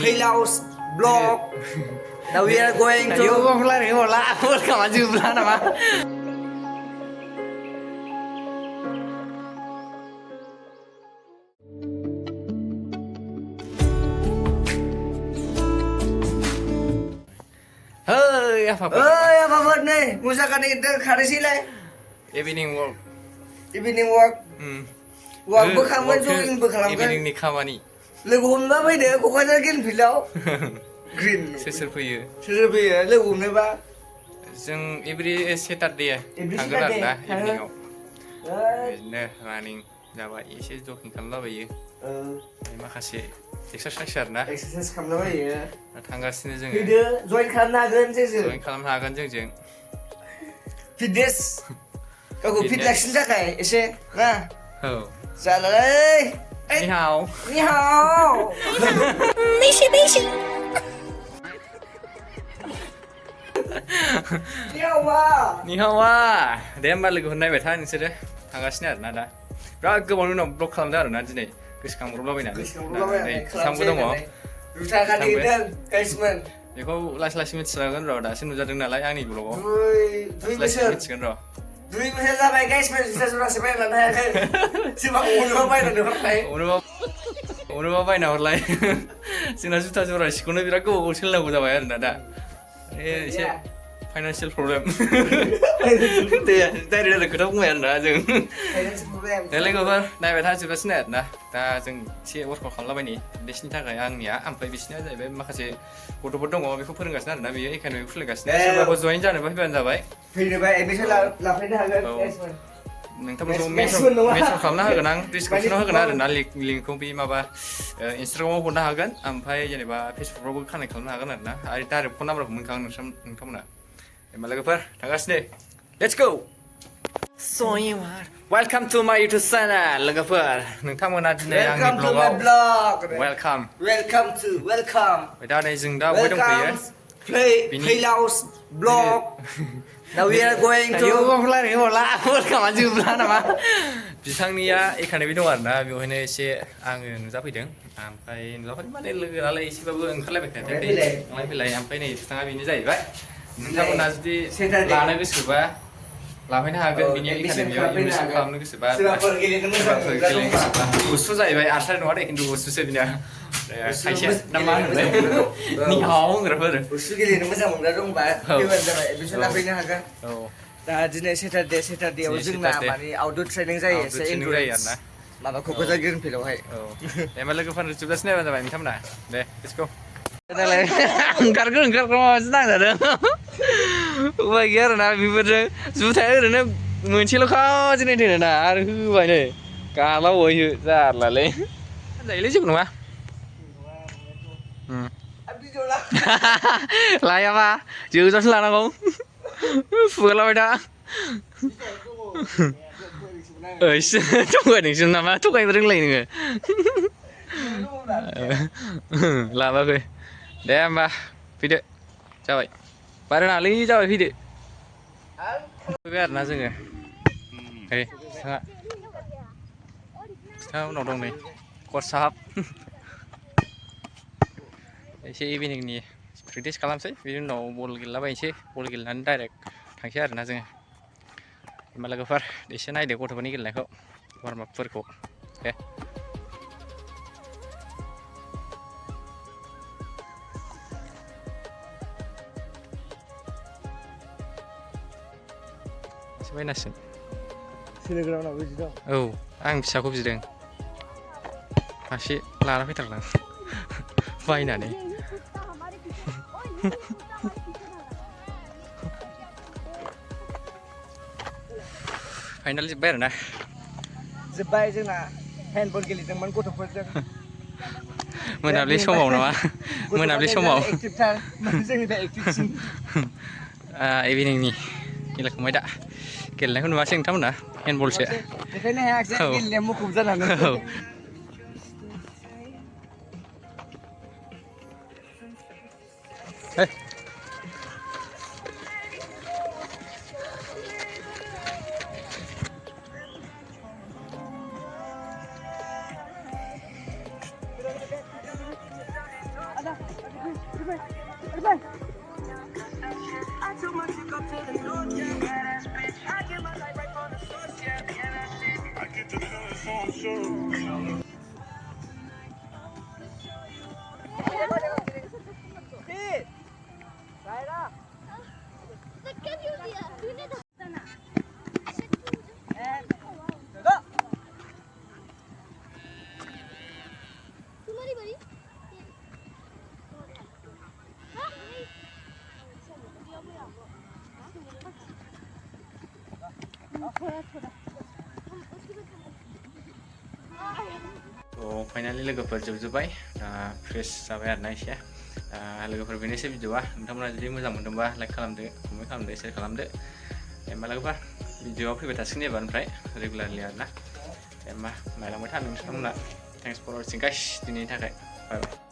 Playhouse blog. Now we are going to. Ayo kok lari bola, aku kamu maju belah nama. Hei, apa? Apa buat nih? Musakan itu hari silai. Evening walk. Evening walk. Walk berkawan jogging berkawan. Evening ni kamani. Lagu mana bay deh? Kau kan green filau. Green. Sesir puyu. Sudah bay lagu mana ba? जों every Saturday थांगोन आरो ना eveningआव. बिदिनो running जाबाय एसे jogging खालामलाबायो. माखासे exercise आरो ना. Exercise खालामलाबायो. थांगासिनो जोङो. फैदो join खालामनो हागोन जोंजों. Join खालामनो हागोन जोंजों. Fitness. Kau fit lakshin जाखाय एसे ना. औ. जालाय. 你好。你好。没事没事。你好嘛。你好啊。दे होमबा लोगोफोर नायबाय था नोंसोरो थांगासिनो आरो ना दा। बिराद गोबावनि उनाव ब्लग खालामदों आरो ना दिनै गोसोखांब्रबलाबायनानै। बिथांबो दङ। रुथा गानहैदों गाइसमोन। बेखौ लासै लासै मिथिलांगोन र' दासो नुजादों नालाय आंनि ब्लगाव। दुइ बोसोर मिथिगोन र'। 2 बोसोर जाबाय गाइसमोन जुथा जरासे बायना लानो हायाखै। सिमा उनाव बायनानै हरनाय। उनाव बायना हरलाय। जोंना जुथा जरासेखौनो बिराद गोबाव सोलिनांगौ जाबाय आरो ना दा। एसे फाइनान्सियेल प्रब्लेम। दे डाइरेक्ट खोथा बुंबाय आरो ना जों। लोगोफोर नायबाय था जोबगासिनो आरो ना दा जों एसे वर्कआउट खालामलाबायनि बिसोरनि थाखाय आंनिया ओमफ्राय बिसोरनिया जाहैबाय माखासे गथ'फोर दङ बेखौ फोरोंगासिनो आरो ना बियो एकाडेमि खुलिगासिनो सोरबाफोर जइन जानोबा फैबानो जाबाय फैनोबा एडमिसन लाफैनो हागोन गाइसमोन नोंथांमोनखौ मेन्सन खालामना होगोन आं डिसक्रिपसनाव होगोन आरो ना लिंकखौ बे माबा इन्सटाग्रामाव हरनो हागोन ओमफ्राय जेनेबा फेसबुकफ्रावबो कानेक्ट खालामनो हागोन आरो ना आरो डाइरेक्ट फन नाम्बारखौ मोनखागोन नोंथांमोना होमबा लोगोफोर थांगासिनो let's go So you are welcome to my YouTube channel लोगोफोर नोंथांमोना दिनै आंनि ब्लगाव welcome दा नै जों दा अबाय दंफैयो Playhouse blog Now we are going to Ayo kok lari bola aku kamu maju belah nama बिथांनिया एकाडेमि दं आरो ना बेवहायनो एसे आङो नुजाफैदों ओमफ्राय नुजाफैदों माने लोगो नालाय एसेबाबो ओंखारलायबाय थादों थांलाय फैलाय ओमफ्राय नै बिथाङा बेनो जाहैबाय नोंथांमोना जुदि लानो गोसोबा लाफैनो हागोन बिनि एकाडेमियाव एडमिसन खालामनो गोसोबा सोरबाफोर गेलेनो गोसोबा गुसु जाहैबाय आरसारि नङा दे खिन्थु गुसुसो बिनिया खायसे ना मा होनोलाय निहाव होनग्राफोर गुसु गेलेनो मोजां मोनग्रा दंबा फैबानो जाबाय एडमिसन लाफैनो हागोन औ दा दिनै सेटारडेआव जोंना माने आउटडोर ट्रेनिं जायो एसे इनडोर जायो आरोना माबा क'क्राझार ग्रिन फिल्डआवहाय औ दे होमबा लोगोफोर जोबजासिनो नायबानो जाबाय नोंथांमोना दे लेट्स गो ओंखारगोन माबासो नांजादों उपाय गैया आरोना बेफोरजों जुथाया ओरैनो मोनसेल'खा दिनै दोनो ना आरो होबाय नै गालावबायसो जारलालै जायोलै जेबो नङा लायाबा जोबजासिम लानांगौ फुगारलाबाय था थगायदोंसो नामा थगायनो रोंलाय नोङो लाबोआखै दे होमबा फैदो जाबाय बारा नाङालै जाबाय फैदो फैबाय आरोना जोङो ओइ बिथाङा उनाव दं नै कर्स साहाब एसे इभिनिंनि प्रेक्टिस खालामसै बिनि उनाव बल गेलेलाबायनोसै बल गेलेनानै डाइरेक्ट थांसै आरोना जोङो होमबा लोगोफोर एसे नायदो गथ'फोरनि गेलेनायखौ वार्मआपफोरखौ दे एसे बायनांसिगोन सोलोंग्रानावबो बिदि दं औ आं फिसाखौ बिदों मासे लाना फैथारलां बायनानै फाइनाल जोब्बाय आरोना जोब्बाय जोंना हेन्डबल गेलेदोंमोन गथ'फोरजों मोनाबिलि समाव नामा मोनाबिलि समाव इभिनिंनि गेलेखांबाय दा गेलेनायखौ नुवासै नोंथांमोना हेन्डबलसो देखायनो हायाखिसै गेलेनाया मुखुब जानानै तुम्हारी बड़ी फाइनालि लोगोफोर जोबजोब्बाय फ्रेस जाबाय आरोना एसे लोगोफोर बेनोसै भिडिअआ नोंथांमोना जुदि मोजां मोनदोंबा लाइक खालामदो कमेन्ट खालामदो शेयार खालामदो होमबा लोगोफोर भिडिअआ फैबाय थासिगोन एबारनिफ्राय रेगुलारलि आरोना होमबा नायलांबाय था नोंथांमोना थेंक्स फर वाचिं गाइस दिनैनि थाखाय बाय बाय